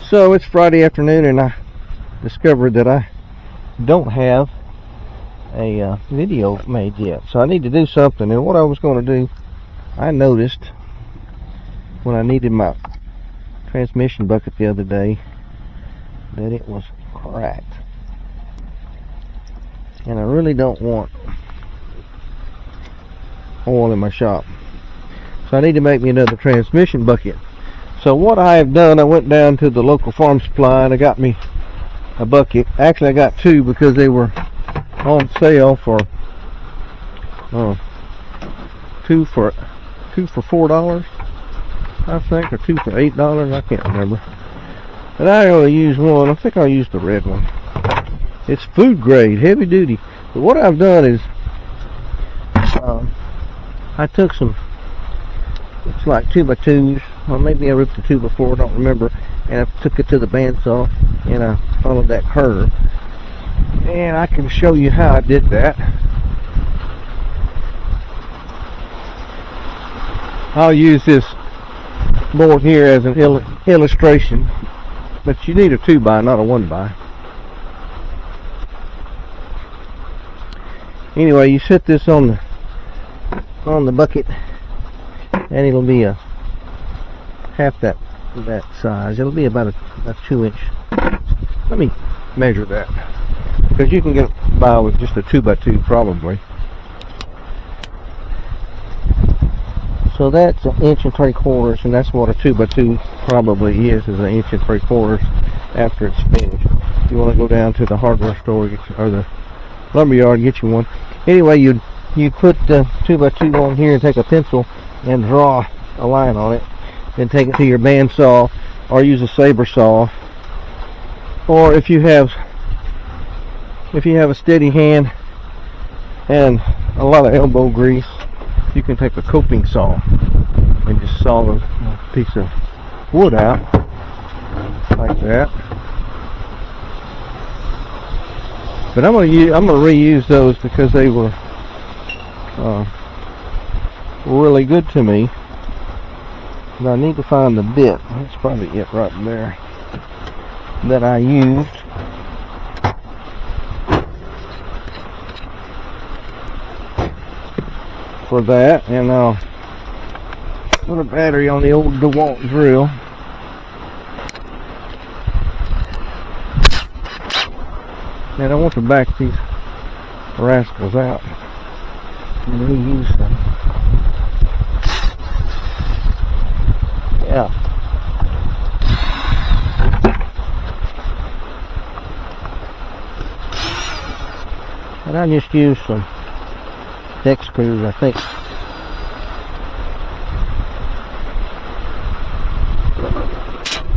So it's Friday afternoon and I discovered that I don't have a video made yet. So I need to do something, and what I was going to do, I noticed when I needed my transmission bucket the other day that it was cracked. And I really don't want oil in my shop. So I need to make me another transmission bucket. So what I have done, I went down to the local farm supply and I got me a bucket. Actually I got two because they were on sale for two for $4, I think, or two for $8, I can't remember. But I only used one. I think I used the red one. It's food grade, heavy duty. But what I've done is I took some, it's like 2x2s, or maybe I ripped the 2x4, I don't remember, and I took it to the bandsaw and I followed that curve. And I can show you how I did that. I'll use this board here as an illustration, but you need a 2x, not a 1x. Anyway, you set this on the bucket and it'll be a half that size. It'll be about a 2-inch. Let me measure that, because you can get by with just a 2x2 probably. So that's 1 3/4, and that's what a 2x2 probably is an 1 3/4 after it's finished. You want to go down to the hardware store or the lumber yard and get you one. Anyway, you put the 2x2 on here and take a pencil and draw a line on it. Then take it to your bandsaw or use a saber saw. Or if you have a steady hand and a lot of elbow grease, you can take a coping saw and just saw a piece of wood out like that. But I'm gonna reuse those because they were really good to me. But I need to find the bit. That's probably it right there that I used. For that, and I'll put a battery on the old DeWalt drill. And I want to back these rascals out and reuse them. Yeah. And I just used some deck screws, I think.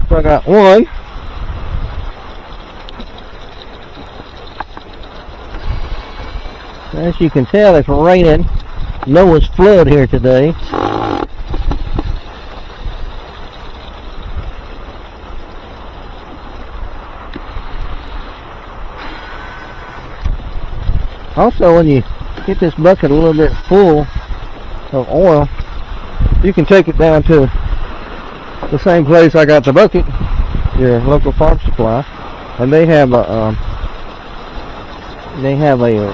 So I got one. As you can tell, it's raining. Noah's flood here today. Also, when you get this bucket a little bit full of oil, you can take it down to the same place I got the bucket, your local farm supply, and they have a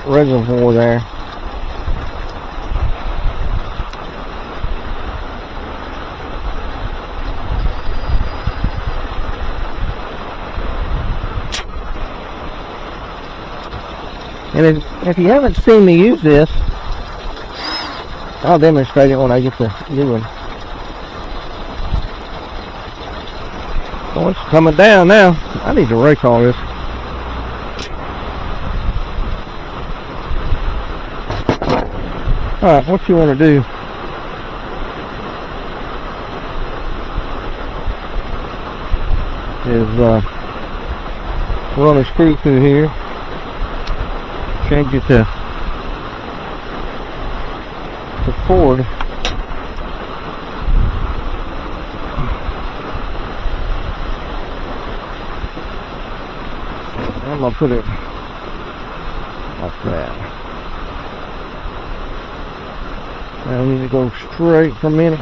reservoir there. And if you haven't seen me use this, I'll demonstrate it when I get the new one. Oh, it's coming down now. I need to rake all this. Alright, what you want to do is run a screw through here. Change it to Ford. I'm gonna put it like that. I need to go straight for a minute.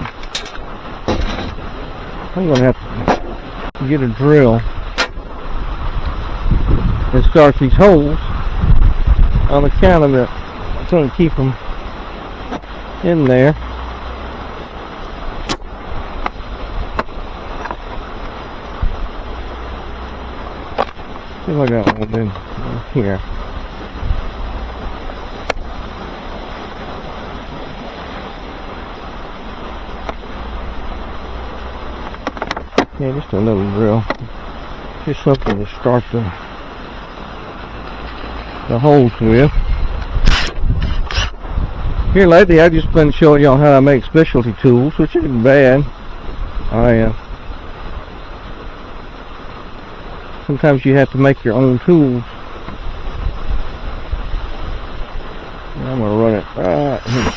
I'm gonna have to get a drill and start these holes on account of it. I'm going to keep them in there. See if I got one in here. Yeah, just a little drill. Just something to start the holes with. Here lately I've just been showing y'all how I make specialty tools, which isn't bad. Sometimes you have to make your own tools. And I'm going to run it right here.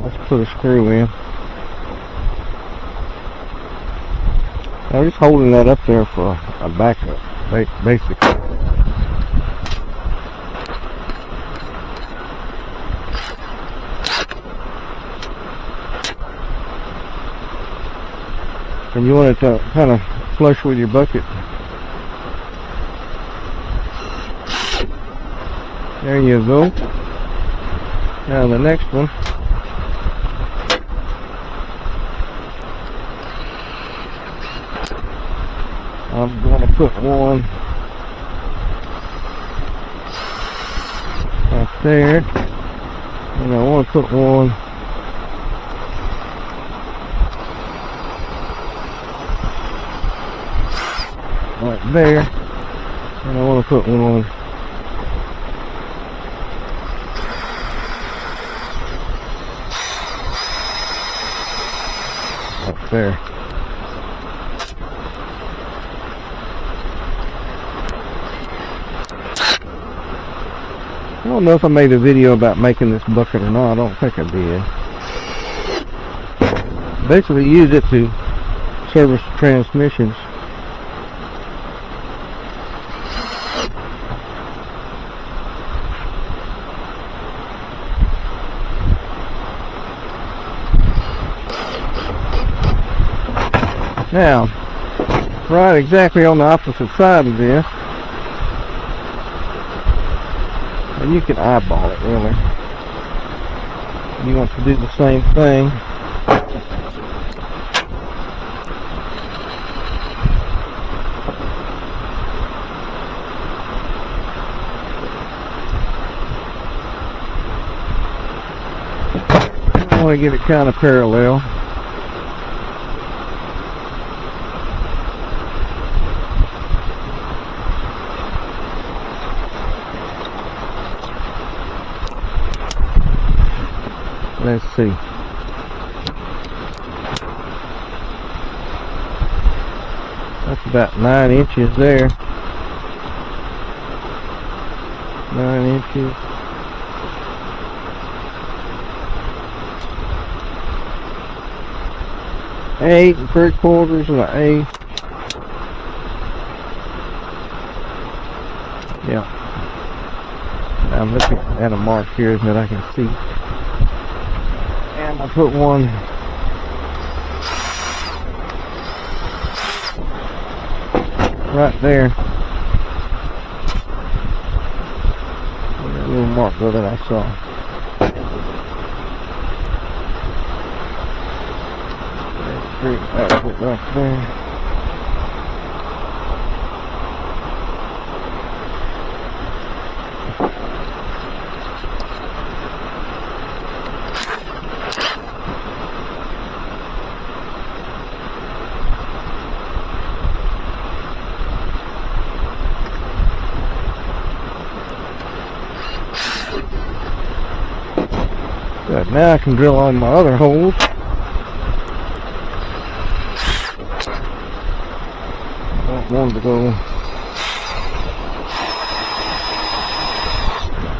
Let's put a screw in. I'm just holding that up there for a backup, basically. And you want it to kind of flush with your bucket. There you go. Now the next one. I'm going to put one right there, and I want to put one right there, and I want to put one up there. I don't know if I made a video about making this bucket or not. I don't think I did. Basically use it to service transmissions. Now, right exactly on the opposite side of this, and you can eyeball it really. You want to do the same thing. I want to get it kind of parallel. Let's see. That's about 9 inches there. 9 inches. Eight and 3/4 and an eighth. Yeah. I'm looking at a mark here that I can see. And I'll put one right there. That little mark there that I saw. That's it right there. Good. Now I can drill on my other holes. I want one to go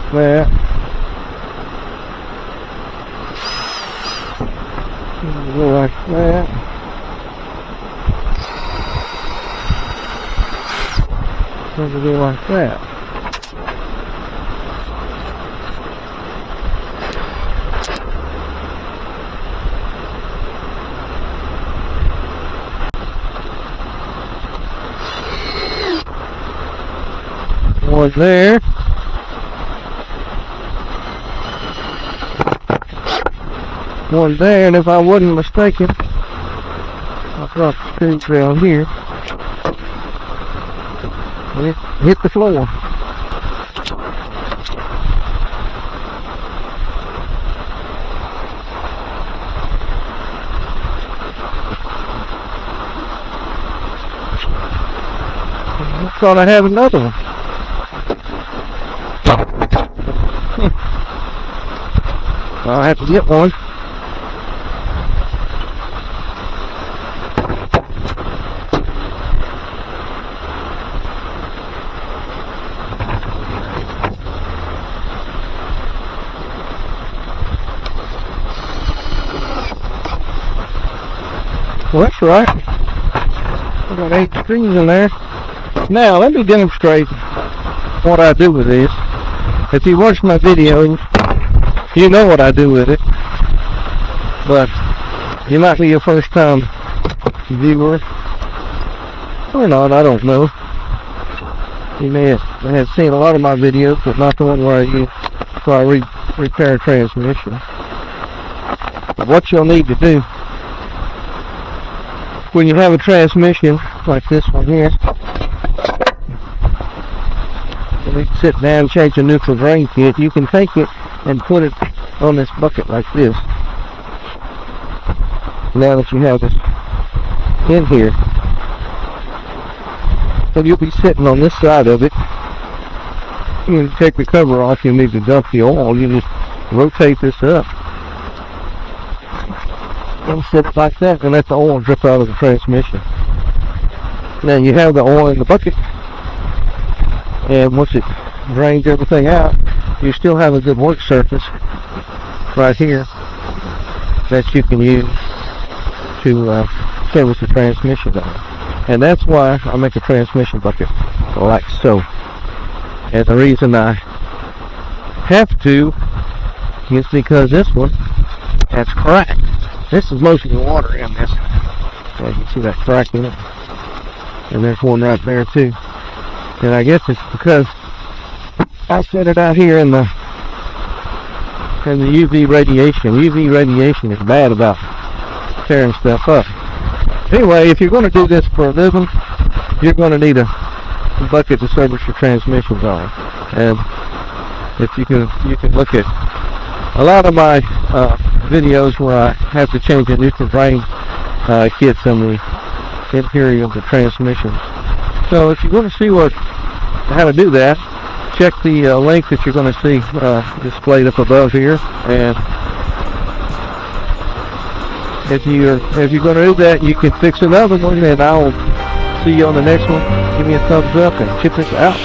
like that. Go like that. One to go like that. One there. One there, and if I wasn't mistaken, I'll drop the screws down here. And it hit the floor. I thought I had another one. I'll have to get one. Well, that's right. I got 8 strings in there. Now, let me demonstrate what I do with this. If you watch my videos, you know what I do with it. But you might be your first time viewer. Or not, I don't know. You may have seen a lot of my videos, but not the one where I repair a transmission. But what you'll need to do when you have a transmission like this one here, you need to sit down and change the neutral drain kit. You can take it and put it on this bucket like this. Now that you have this in here, so you'll be sitting on this side of it. You can take the cover off. You need to dump the oil. You just rotate this up and sit it like that, and let the oil drip out of the transmission. Now you have the oil in the bucket, and once it drains everything out, you still have a good work surface right here that you can use to service the transmission on. And that's why I make a transmission bucket like so. And the reason I have to is because this one has cracked. This is mostly water in this. Yeah, you can see that crack in it. And there's one right there too. And I guess it's because I set it out here in the UV radiation. UV radiation is bad about tearing stuff up. Anyway, if you're going to do this for a living, you're going to need a bucket to service your transmissions on. And if you can look at a lot of my videos where I have to change the neutral drain kits in the interior of the transmission. So if you're going to see how to do that, check the link that you're going to see displayed up above here. And if you're going to do that, you can fix another one, and I'll see you on the next one. Give me a thumbs up and check this out.